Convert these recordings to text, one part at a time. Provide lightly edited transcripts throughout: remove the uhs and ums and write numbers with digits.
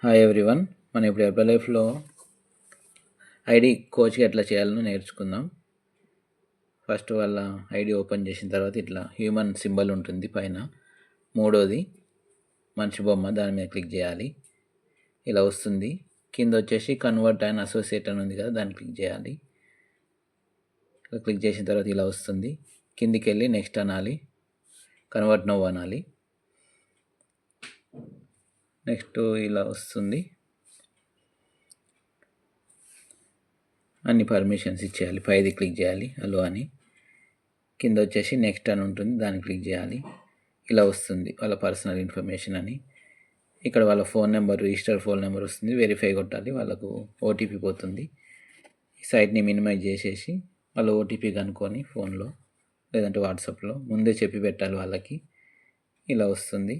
Hi everyone. మనం ఇప్పుడు హెర్బలైఫ్లో ID కోచ్కి ఎట్లా చేయాలో నేర్చుకుందాం. ఫస్ట్ వాళ్ళ ఐడి ఓపెన్ చేసిన తర్వాత ఇట్లా హ్యూమన్ సింబల్ ఉంటుంది పైన. మూడోది మనిషి బొమ్మ, దాని మీద క్లిక్ చేయాలి. ఇలా వస్తుంది. కింద వచ్చేసి కన్వర్ట్ అండ్ అసోసియేట్ అని ఉంది కదా, దాన్ని క్లిక్ చేయాలి. ఇలా క్లిక్ చేసిన తర్వాత ఇలా వస్తుంది. కిందికి వెళ్ళి నెక్స్ట్ అనాలి, కన్వర్ట్ నౌ అనాలి. నెక్స్ట్ ఇలా వస్తుంది. అన్ని పర్మిషన్స్ ఇచ్చేయాలి. పైది క్లిక్ చేయాలి అలో అని. కింద వచ్చేసి నెక్స్ట్ అని ఉంటుంది, దాన్ని క్లిక్ చేయాలి. ఇలా వస్తుంది వాళ్ళ పర్సనల్ ఇన్ఫర్మేషన్ అని. ఇక్కడ వాళ్ళ phone number, register phone number వస్తుంది. వెరిఫై కొట్టాలి, వాళ్ళకు ఓటీపీ పోతుంది. ఈ సైట్ని మినిమైజ్ చేసేసి వాళ్ళు ఓటీపీ కనుక్కొని ఫోన్లో లేదంటే వాట్సాప్లో ముందే చెప్పి పెట్టాలి వాళ్ళకి. ఇలా వస్తుంది,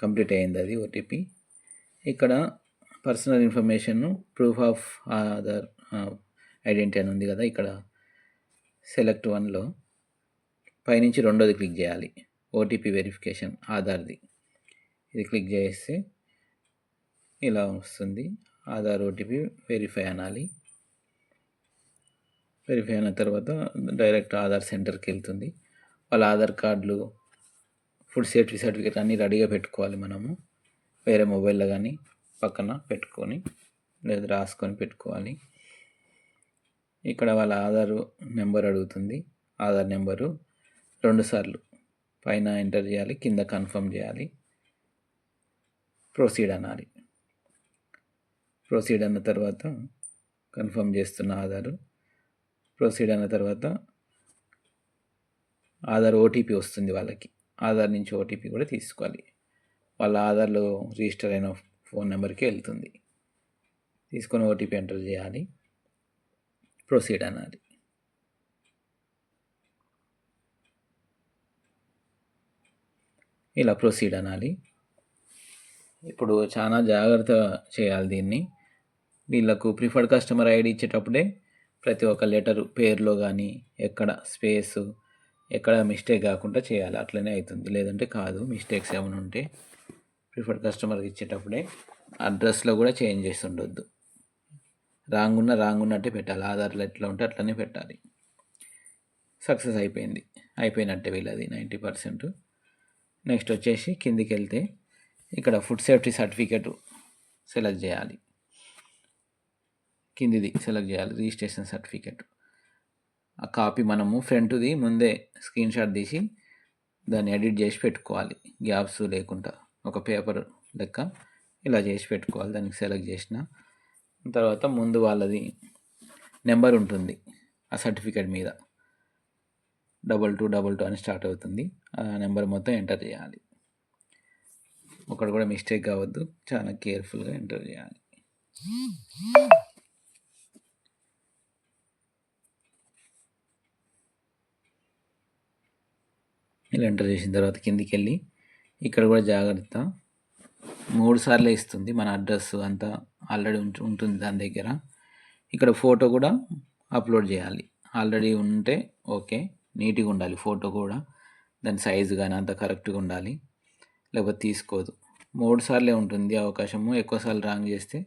కంప్లీట్ అయింది అది ఓటీపీ. ఇక్కడ personal information, proof of Aadhaar identity అని ఉంది కదా, ఇక్కడ సెలెక్ట్ వన్లో పైనుంచి రెండోది క్లిక్ చేయాలి, ఓటీపీ వెరిఫికేషన్ ఆధార్ది. ఇది క్లిక్ చేస్తే ఇలా వస్తుంది. ఆధార్ ఓటీపీ వెరిఫై అనాలి. వెరిఫై అయిన తర్వాత డైరెక్ట్ ఆధార్ సెంటర్కి వెళ్తుంది. వాళ్ళ ఆధార్ కార్డులు, ఫుడ్ సేఫ్టీ సర్టిఫికేట్ అన్నీ రెడీగా పెట్టుకోవాలి మనము. వేరే మొబైల్లో కానీ పక్కన పెట్టుకొని లేదా రాసుకొని పెట్టుకోవాలి. ఇక్కడ వాళ్ళ ఆధార్ నెంబర్ అడుగుతుంది. ఆధార్ నెంబరు 2 సార్లు పైన ఎంటర్ చేయాలి, కింద కన్ఫర్మ్ చేయాలి, ప్రొసీడ్ అనాలి. ప్రొసీడ్ అన్న తర్వాత కన్ఫర్మ్ చేస్తున్న ఆధారు. ప్రొసీడ్ అన్న తర్వాత ఆధార్ ఓటీపీ వస్తుంది వాళ్ళకి. ఆధార్ నుంచి ఓటీపీ కూడా తీసుకోవాలి. వాళ్ళ ఆధార్లో రిజిస్టర్ అయిన ఫోన్ నెంబర్కి వెళ్తుంది. తీసుకొని ఓటీపీ ఎంటర్ చేయాలి, ప్రొసీడ్ అనాలి. ఇలా ప్రొసీడ్ అనాలి. ఇప్పుడు చాలా జాగ్రత్త చేయాలి దీన్ని. వీళ్ళకు ప్రిఫర్డ్ కస్టమర్ ఐడి ఇచ్చేటప్పుడే ప్రతి ఒక్క లెటరు పేరులో కానీ ఎక్కడ స్పేసు ఎక్కడ మిస్టేక్ కాకుండా చేయాలి. అట్లనే అవుతుంది, లేదంటే కాదు. మిస్టేక్స్ ఏమైనా ఉంటే ప్రిఫర్డ్ కస్టమర్కి ఇచ్చేటప్పుడే అడ్రస్లో కూడా చేంజ్ చేసి ఉండొద్దు. రాంగ్ ఉన్నట్టే పెట్టాలి. ఆధార్లో ఎట్లా ఉంటే అట్లనే పెట్టాలి. సక్సెస్ అయిపోయినట్టే వీళ్ళది 90%. నెక్స్ట్ వచ్చేసి కిందికి వెళ్తే ఇక్కడ ఫుడ్ సేఫ్టీ సర్టిఫికేట్ సెలెక్ట్ చేయాలి. కిందిది సెలెక్ట్ చేయాలి, రిజిస్ట్రేషన్ సర్టిఫికేట్. ఆ కాపీ మనము ఫ్రంట్ది ముందే స్క్రీన్ షాట్ తీసి దాన్ని ఎడిట్ చేసి పెట్టుకోవాలి, గ్యాప్స్ లేకుండా. ఒక పేపర్ లెక్క ఇలా చేసి పెట్టుకోవాలి. దానికి సెలెక్ట్ చేసిన తర్వాత ముందు వాళ్ళది నెంబర్ ఉంటుంది ఆ సర్టిఫికేట్ మీద, 2222 అని స్టార్ట్ అవుతుంది. ఆ నెంబర్ మొత్తం ఎంటర్ చేయాలి. ఒకటి కూడా మిస్టేక్ కావద్దు, చాలా కేర్ఫుల్గా ఎంటర్ చేయాలి. ఇలా ఎంటర్ చేసిన తర్వాత కిందికి వెళ్ళి ఇక్కడ కూడా జాగ్రత్త, 3 సార్లు ఇస్తుంది మన అడ్రస్ అంతా ఆల్రెడీ ఉంటుంది దాని దగ్గర. ఇక్కడ ఫోటో కూడా అప్లోడ్ చేయాలి. ఆల్రెడీ ఉంటే ఓకే, నీట్గా ఉండాలి ఫోటో కూడా, దాని సైజు కానీ అంత కరెక్ట్గా ఉండాలి, లేకపోతే తీసుకోదు. 3 సార్లే ఉంటుంది అవకాశము. ఎక్కువసార్లు రాంగ్ చేస్తే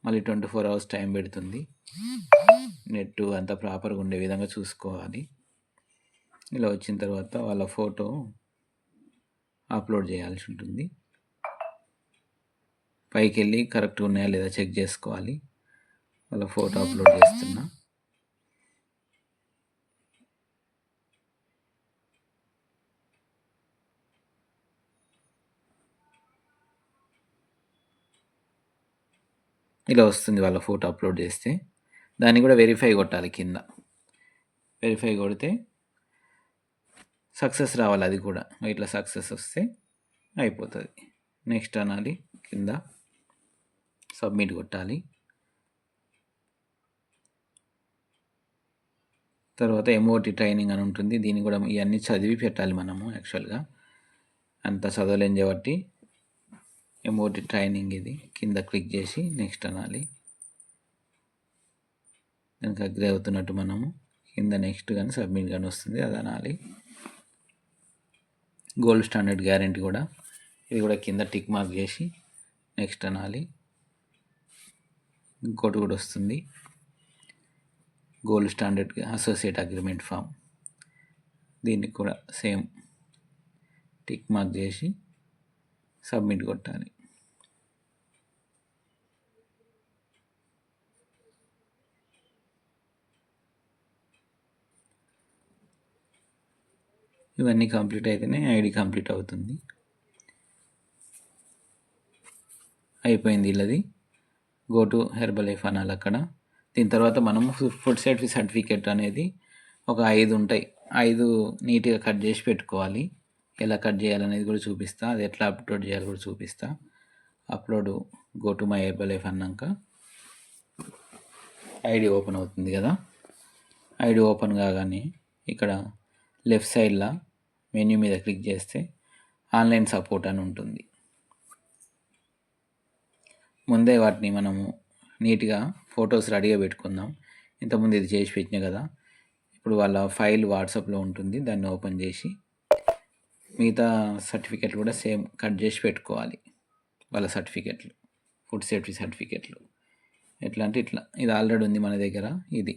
మళ్ళీ 24 hours టైం పెడుతుంది. నెట్ అంతా ప్రాపర్గా ఉండే విధంగా చూసుకోవాలి. ఇలా వచ్చిన తర్వాత వాళ్ళ ఫోటో అప్లోడ్ చేయాల్సి ఉంటుంది. పైకి వెళ్ళి కరెక్ట్గా ఉన్నాయా లేదా చెక్ చేసుకోవాలి. వాళ్ళ ఫోటో అప్లోడ్ చేస్తున్నా. ఇలా వస్తుంది వాళ్ళ ఫోటో అప్లోడ్ చేస్తే. దాన్ని కూడా వెరిఫై కొట్టాలి కింద. వెరిఫై కొడితే సక్సెస్ రావాలి. అది కూడా ఇట్లా సక్సెస్ వస్తే అయిపోతుంది. నెక్స్ట్ అనాలి, కింద సబ్మిట్ కొట్టాలి. తర్వాత ఎంఓటీ ట్రైనింగ్ అని ఉంటుంది. దీన్ని కూడా ఇవన్నీ చదివి పెట్టాలి మనము. యాక్చువల్గా అంత చదవలేం కాబట్టి ఎంఓటీ ట్రైనింగ్ ఇది. కింద క్లిక్ చేసి నెక్స్ట్ అనాలి. దానికి అగ్రి అవుతున్నట్టు మనము కింద నెక్స్ట్ కానీ సబ్మిట్ కానీ వస్తుంది, అది అనాలి. గోల్డ్ స్టాండర్డ్ గ్యారెంటీ కూడా, ఇది కూడా కింద టిక్ మార్క్ చేసి నెక్స్ట్ అనాలి. ఇంకోటి కూడా వస్తుంది, gold standard associate agreement form. దీనికి కూడా సేమ్ టిక్ మార్క్ చేసి సబ్మిట్ కొట్టాలి. ఇవన్నీ కంప్లీట్ అయితేనే ఐడి కంప్లీట్ అవుతుంది. అయిపోయింది ఇలాది. గో టు హెర్బల్ లైఫ్ అనాలి అక్కడ. దీని తర్వాత మనము ఫుడ్ సేఫ్టీ సర్టిఫికేట్ అనేది ఒక 5 ఉంటాయి. 5 నీట్గా కట్ చేసి పెట్టుకోవాలి. ఎలా కట్ చేయాలనేది కూడా చూపిస్తా, అది ఎట్లా అప్లోడ్ చేయాలి కూడా చూపిస్తా. Upload go to my herbal life అన్నాక ఐడి ఓపెన్ అవుతుంది కదా. ఐడి ఓపెన్ కాగానే ఇక్కడ లెఫ్ట్ సైడ్లో మెన్యూ మీద క్లిక్ చేస్తే ఆన్లైన్ సపోర్ట్ అని ఉంటుంది. ముందే వాటిని మనము నీట్గా ఫొటోస్ రెడీగా పెట్టుకుందాం. ఇంతకుముందు ఇది చేసి పెట్టినా కదా. ఇప్పుడు వాళ్ళ ఫైల్ వాట్సాప్లో ఉంటుంది, దాన్ని ఓపెన్ చేసి మిగతా సర్టిఫికెట్లు కూడా సేమ్ కట్ చేసి పెట్టుకోవాలి. వాళ్ళ సర్టిఫికెట్లు, ఫుడ్ సేఫ్టీ సర్టిఫికెట్లు ఎట్లా అంటే ఇట్లా, ఇది ఆల్రెడీ ఉంది మన దగ్గర. ఇది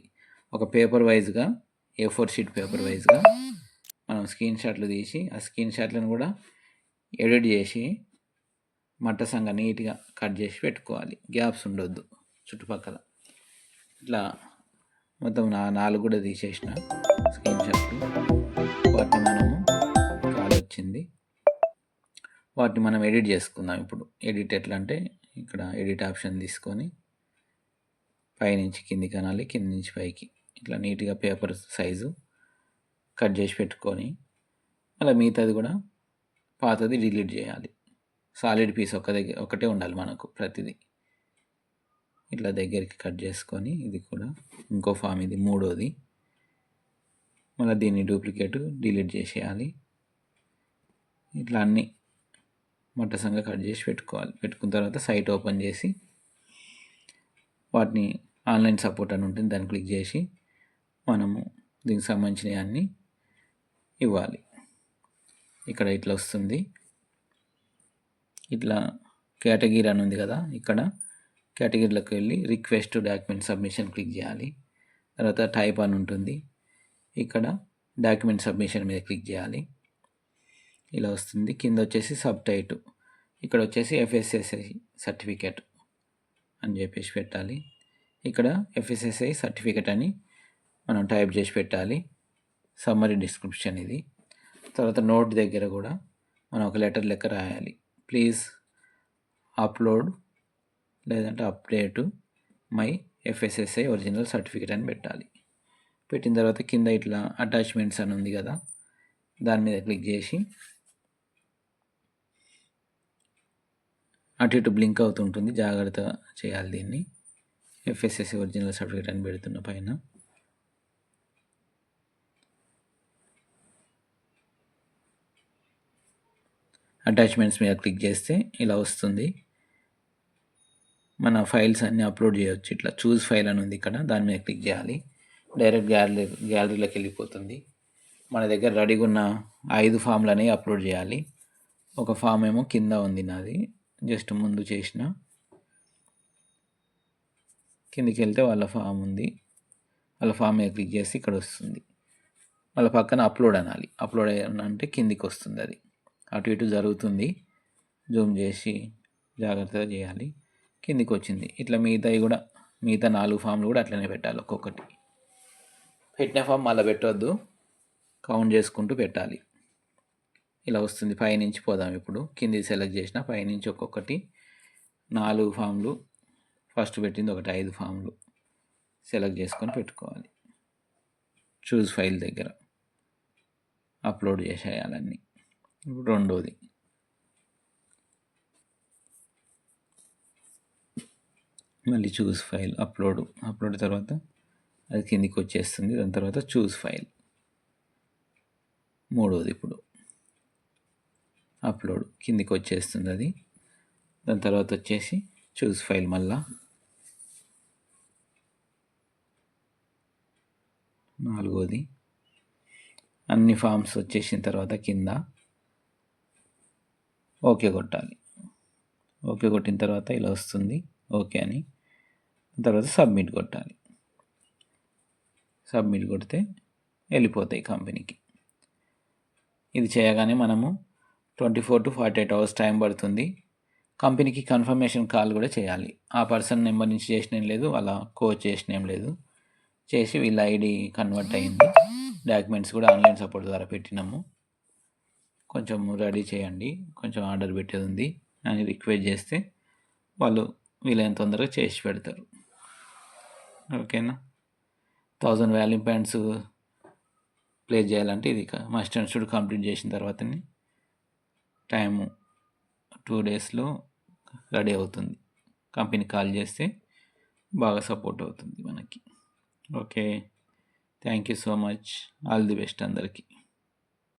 ఒక పేపర్ వైజ్గా, A4 షీట్ పేపర్ వైజ్గా మనం స్క్రీన్ షాట్లు తీసి ఆ స్క్రీన్ షాట్లను కూడా ఎడిట్ చేసి మట్టసంగా నీట్గా కట్ చేసి పెట్టుకోవాలి. గ్యాప్స్ ఉండొద్దు చుట్టుపక్కల. ఇట్లా మొత్తం 4 కూడా తీసేసిన స్క్రీన్ షాట్లు. వాటిని మనము కాల్ వచ్చింది, వాటిని మనం ఎడిట్ చేసుకుందాం. ఇప్పుడు ఎడిట్ ఎట్లా అంటే ఇక్కడ ఎడిట్ ఆప్షన్ తీసుకొని పైనుంచి కిందికి అనాలి, కింది నుంచి పైకి ఇట్లా నీట్గా పేపర్ సైజు కట్ చేసి పెట్టుకొని అలా మిగతాది కూడా పాతది డిలీట్ చేయాలి. సాలిడ్ పీస్ ఒకటే ఉండాలి మనకు ప్రతిదీ. ఇట్లా దగ్గరికి కట్ చేసుకొని ఇది కూడా ఇంకో ఫామ్, ఇది మూడోది. మళ్ళీ దీన్ని డూప్లికేట్ డిలీట్ చేసేయాలి. ఇట్లా అన్నీ మట్టసంగా కట్ చేసి పెట్టుకోవాలి. పెట్టుకున్న తర్వాత సైట్ ఓపెన్ చేసి వాటిని ఆన్లైన్ సపోర్ట్ అని ఉంటుంది, దాన్ని క్లిక్ చేసి మనము దీనికి సంబంధించినవి అన్నీ ఇవ్వాలి. ఇక్కడ ఇట్లా వస్తుంది. ఇట్లా కేటగిరీ అని ఉంది కదా, ఇక్కడ కేటగిరీలోకి వెళ్ళి రిక్వెస్ట్ డాక్యుమెంట్ సబ్మిషన్ క్లిక్ చేయాలి. తర్వాత టైప్ అని ఉంటుంది, ఇక్కడ డాక్యుమెంట్ సబ్మిషన్ మీద క్లిక్ చేయాలి. ఇలా వస్తుంది. కింద వచ్చేసి సబ్ టైటిల్, ఇక్కడ వచ్చేసి FSSAI సర్టిఫికేట్ అని చెప్పేసి పెట్టాలి. ఇక్కడ FSSAI సర్టిఫికేట్ అని మనం టైప్ చేసి పెట్టాలి. సమ్మరీ డిస్క్రిప్షన్ ఇది. తర్వాత నోట్ దగ్గర కూడా మనం ఒక లెటర్ లెక్క రాయాలి. ప్లీజ్ అప్లోడ్ లేదంటే update my FSSAI original certificate అని పెట్టాలి. పెట్టిన తర్వాత కింద ఇట్లా అటాచ్మెంట్స్ అని ఉంది కదా, దాని మీద క్లిక్ చేసి అటు ఇటు బ్లింక్ అవుతుంటుంది, జాగ్రత్త చేయాలి దీన్ని. FSSAI ఒరిజినల్ సర్టిఫికేట్ అని పెడుతున్న పైన అటాచ్మెంట్స్ మీద క్లిక్ చేస్తే ఇలా వస్తుంది. మన ఫైల్స్ అన్నీ అప్లోడ్ చేయవచ్చు. ఇట్లా చూస్ ఫైల్ అని ఉంది ఇక్కడ, దాని మీద క్లిక్ చేయాలి. డైరెక్ట్ గ్యాలరీలోకి వెళ్ళిపోతుంది. మన దగ్గర రెడీగా ఉన్న 5 ఫామ్లు అనేవి అప్లోడ్ చేయాలి. ఒక ఫామ్ ఏమో కింద ఉంది నాది, జస్ట్ ముందు చేసిన. కిందికి వెళ్తే వాళ్ళ ఫామ్ ఉంది, వాళ్ళ ఫామ్ మీద క్లిక్ చేసి ఇక్కడ వస్తుంది. వాళ్ళ పక్కన అప్లోడ్ అనాలి. అప్లోడ్ అంటే కిందికి వస్తుంది. అది అటు ఇటు జరుగుతుంది, జూమ్ చేసి జాగ్రత్తగా చేయాలి. కిందికి వచ్చింది. ఇట్లా మిగతా 4 ఫామ్లు కూడా అట్లనే పెట్టాలి. ఒక్కొక్కటి పెట్టిన ఫామ్ మళ్ళీ పెట్టవద్దు, కౌంట్ చేసుకుంటూ పెట్టాలి. ఇలా వస్తుంది. పైనుంచి పోదాం. ఇప్పుడు కింది సెలెక్ట్ చేసిన పైనుంచి ఒక్కొక్కటి 4 ఫామ్లు, ఫస్ట్ పెట్టింది ఒకటి 5 ఫామ్లు సెలెక్ట్ చేసుకొని పెట్టుకోవాలి. చూస్ ఫైల్ దగ్గర అప్లోడ్ చేసేయాలన్నీ. ఇప్పుడు రెండోది మళ్ళీ చూస్ ఫైల్ అప్లోడ్ తర్వాత అది కిందికి వచ్చేస్తుంది. దాని తర్వాత చూస్ ఫైల్ మూడోది ఇప్పుడు అప్లోడ్ కిందికి వచ్చేస్తుంది అది. దాని తర్వాత వచ్చేసి చూస్ ఫైల్ మళ్ళా నాలుగోది. అన్ని ఫామ్స్ వచ్చేసిన తర్వాత కింద ఓకే కొట్టాలి. ఓకే కొట్టిన తర్వాత ఇలా వస్తుంది ఓకే అని. తర్వాత సబ్మిట్ కొట్టాలి. సబ్మిట్ కొడితే వెళ్ళిపోతాయి కంపెనీకి. ఇది చేయగానే మనము 24 to 48 అవర్స్ టైం పడుతుంది. కంపెనీకి కన్ఫర్మేషన్ కాల్ కూడా చేయాలి. ఆ పర్సన్ నెంబర్ నుంచి చేసిన ఏం లేదు, వాళ్ళ కోచ్ చేసిన ఏం లేదు. చేసి వీళ్ళ ఐడి కన్వర్ట్ అయ్యింది. డాక్యుమెంట్స్ కూడా ఆన్లైన్ సపోర్ట్ ద్వారా పెట్టినాము, కొంచెం రెడీ చేయండి, కొంచెం ఆర్డర్ పెట్టేది ఉంది అని రిక్వెస్ట్ చేస్తే వాళ్ళు వీలైన తొందరగా చేసి పెడతారు. ఓకేనా. 1000 వాల్యూ పాయింట్స్ ప్లేస్ చేయాలంటే ఇది మస్ట్ అండ్ షుడ్ కంప్లీట్ చేసిన తర్వాతనే టైము 2 డేస్లో రెడీ అవుతుంది. కంపెనీ కాల్ చేస్తే బాగా సపోర్ట్ అవుతుంది మనకి. Okay, thank you so much. All the best అందరికీ.